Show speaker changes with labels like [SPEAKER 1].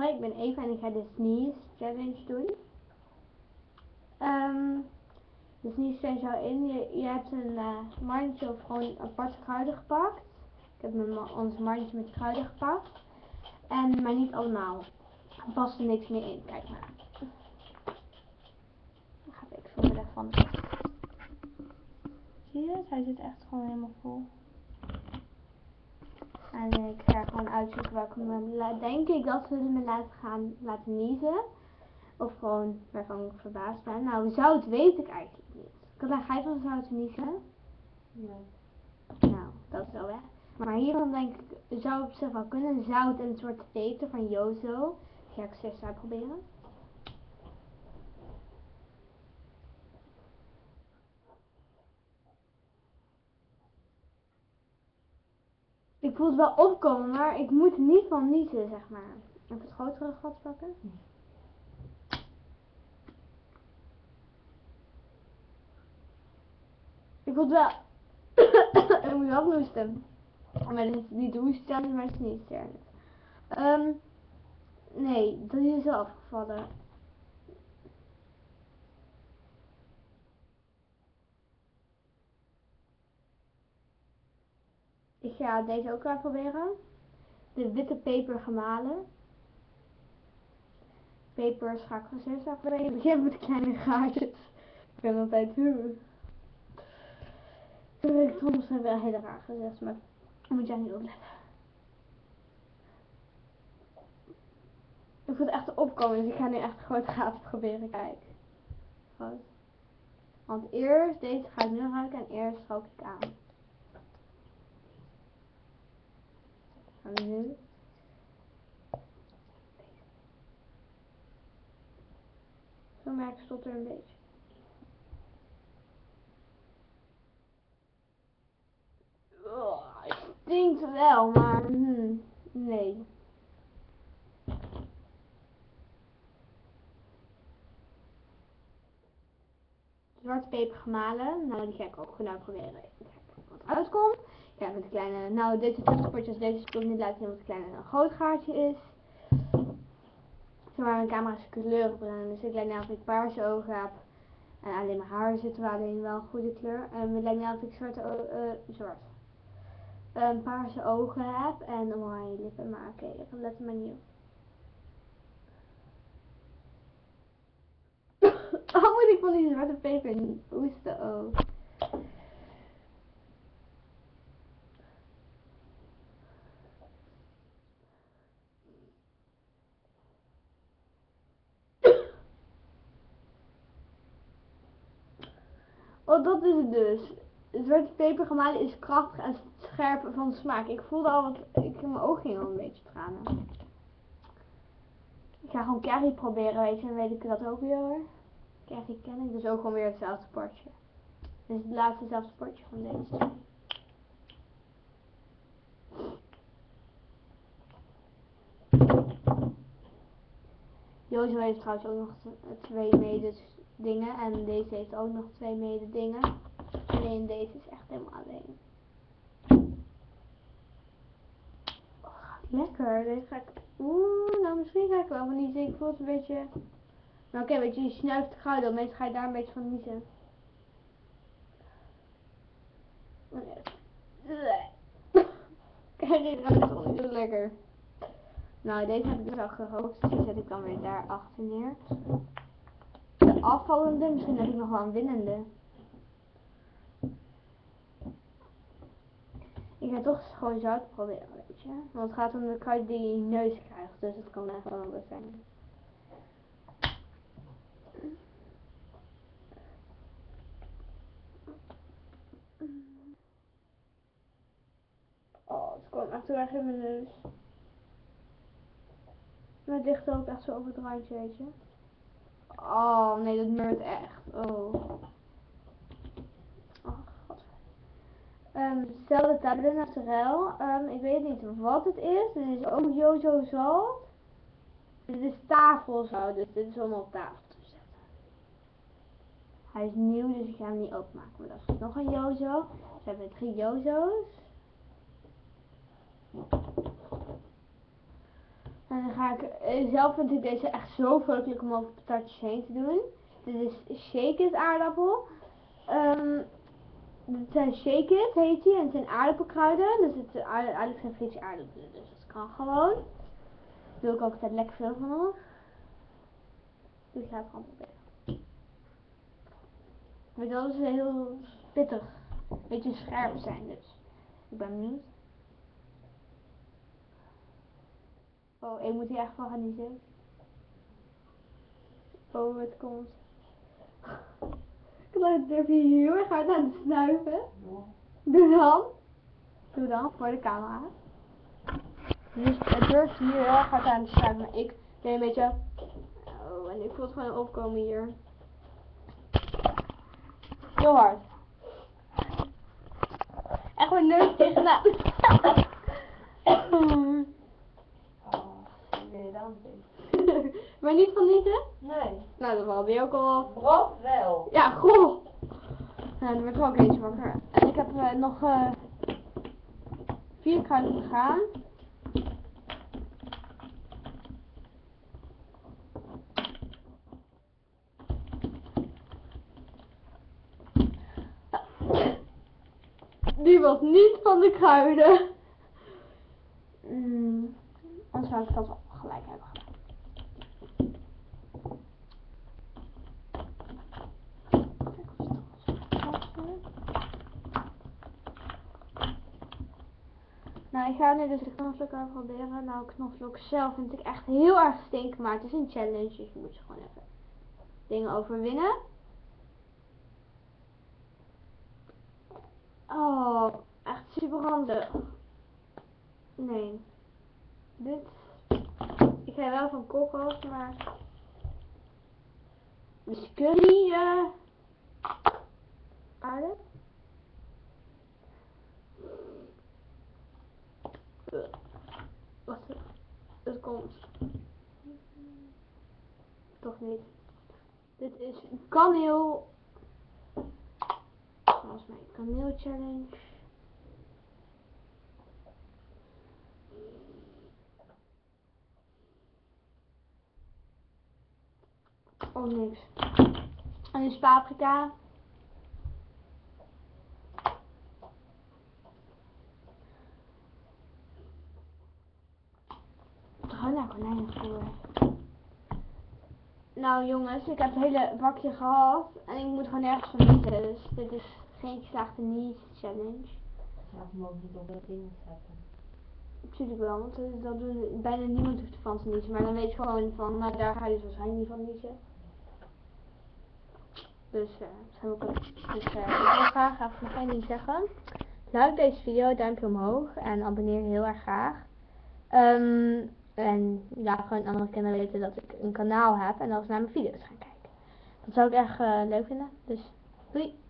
[SPEAKER 1] Hoi, ik ben Eva en ik ga de Sneeze Challenge doen. De Sneeze Challenge houdt in, je hebt een mandje of gewoon aparte kruiden gepakt. Ik heb ons mandje met kruiden gepakt. Maar niet allemaal. Er past er niks meer in, kijk maar. Dan ga ik zo weg van de kast. Zie je het? Hij zit echt gewoon helemaal vol. En ik ga gewoon uitzoeken welke me denk ik dat ze me laten niezen. Of gewoon waarvan ik verbaasd ben. Nou, zout weet ik eigenlijk niet. Ga je van zout niezen?
[SPEAKER 2] Nee.
[SPEAKER 1] Nou, dat is wel weg. Maar hiervan denk ik, zou op zich wel kunnen. Zout en een soort peper van Jozo. Die ga ik straks uitproberen. Ik voel het wel opkomen, maar ik moet er niet van niezen, zeg maar. Even het grotere gat pakken. Ik voel het wel. Ik moet wel hoesten. Maar dit is niet de hoestchallenge, maar het is niet challenge. Nee, dat is wel afgevallen. Ik ga deze ook wel proberen. De witte peper gemalen. Pepers ga ik gewoon zelf proberen. Ik begin met kleine gaatjes. Ik ben altijd soms zijn wel heel raar gezegd, maar moet jij niet opletten. Ik voel het echt opkomen, dus ik ga nu echt gewoon het gaten proberen. Kijk. Goed. Want eerst, deze ga ik nu ruiken en eerst rook ik aan. En nu. Zo merk ik stotter een beetje. Het stinkt wel, maar nee. Zwarte peper gemalen. Nou, die ga ik ook gewoon proberen. Kijken wat uitkomt. Kijk, met een kleine. Nou, deze tussenpotjes, deze spul niet laten zien wat een klein en een groot gaatje is. Zeg maar, mijn camera is kleurenblind, dus ik lijkt net of ik paarse ogen heb. En alleen mijn haar zit wel alleen wel een goede kleur. En het lijkt net of ik paarse ogen heb en oranje lippen. Maar oké, dat let er maar niet op. Oh, moet ik van die zwarte peper hoesten ook. Oh, dat is het dus. Zwarte peper gemalen is krachtig en scherp van smaak. Ik voelde al wat, mijn ogen gingen al een beetje tranen. Ik ga gewoon curry proberen, weet je, dan weet ik dat ook weer hoor. Curry ken ik, dus ook gewoon weer hetzelfde potje. Dit is het laatste zelfde potje van deze. Jozo heeft trouwens ook nog 2 mede dingen en deze heeft ook nog 2 mede dingen. Alleen deze is echt helemaal alleen. Oh, lekker. Deze ga ik. Nou misschien ga ik wel van niezen. Ik voel het een beetje. Nou oké, weet je snuift kruiden, meestal ga je daar een beetje van niezen. Kijk, dit ruikt toch niet zo lekker. Nou, deze heb ik dus al gerookt, dus die zet ik dan weer daar achter neer. De afvallende, misschien heb ik nog wel een winnende. Ik ga toch gewoon zout proberen, weet je. Want het gaat om de kruid die je in je neus krijgt, dus het kan echt wel anders zijn. Oh, het kwam echt heel erg in mijn neus. Maar het ligt ook echt zo op het randje, weet je. Oh, nee, dat meurt echt. Oh. Oh, god. Stel de table naturel. Ik weet niet wat het is. Dit is ook Jozo zout. Dit is tafelzout, dus dit is allemaal op tafel te zetten. Hij is nieuw, dus ik ga hem niet openmaken. Maar dat is nog een Jozo. Dus we hebben 3 Jozo's. En dan ga ik, zelf vind ik deze echt zo vrolijk om over patatjes heen te doen. Dit is Shake It aardappel. Dit zijn Shake It heet die en het zijn aardappelkruiden. Dus het is eigenlijk geen Friese aardappelen, dus dat kan gewoon. Daar doe ik ook altijd lekker veel van op. Dus ik ga het gewoon proberen. Weet je wel, dat is heel pittig. Een beetje scherp zijn dus. Ik ben benieuwd. Oh, ik moet hier echt van gaan niezen. Oh, het komt. Ik durf hier heel erg hard aan te snuiven. Doe dan. Doe dan, voor de camera. Dus het durft hier heel erg hard aan te snuiven, maar ik deed een beetje... Oh, en ik voel het gewoon opkomen hier. Heel hard. Echt mijn neus tegenaan. Maar niet van nieten?
[SPEAKER 2] Nee.
[SPEAKER 1] Nou, dat valt weer ook al.
[SPEAKER 2] Wat wel?
[SPEAKER 1] Ja, goh. Nou, er wordt er ook eentje wakker. En ik heb nog 4 kruiden te gaan. Die was niet van de kruiden. Anders zou ik dat wel gelijk hebben gedaan. Nou, ik ga nu dus de knoflook proberen. Nou, knoflook zelf vind ik echt heel erg stinken, maar het is een challenge, dus je moet je gewoon even dingen overwinnen. Oh, echt super handig. Nee. Dit. Ik ga wel van kokos, maar. Dus curry aarde. Wacht, het komt. Toch niet. Dit is kaneel. Volgens mij kaneel challenge. Oh, niks. En dus paprika. Gewoon naar konijnenvoer. Nou jongens, ik heb het hele bakje gehad en ik moet gewoon ergens van eten. Dus dit is geen geslaagde niet challenge.
[SPEAKER 2] Ja, we mogen niet op het ding zetten.
[SPEAKER 1] Natuurlijk wel, want dat doen bijna niemand hoeft ervan te niezen. Maar dan weet je gewoon van, nou daar ga je dus waarschijnlijk niet van niezen. Dus ik wil graag even nog één ding zeggen. Like deze video, duimpje omhoog en abonneer heel erg graag. En laat gewoon andere kinderen weten dat ik een kanaal heb en dat ze naar mijn video's gaan kijken. Dat zou ik echt leuk vinden. Dus doei!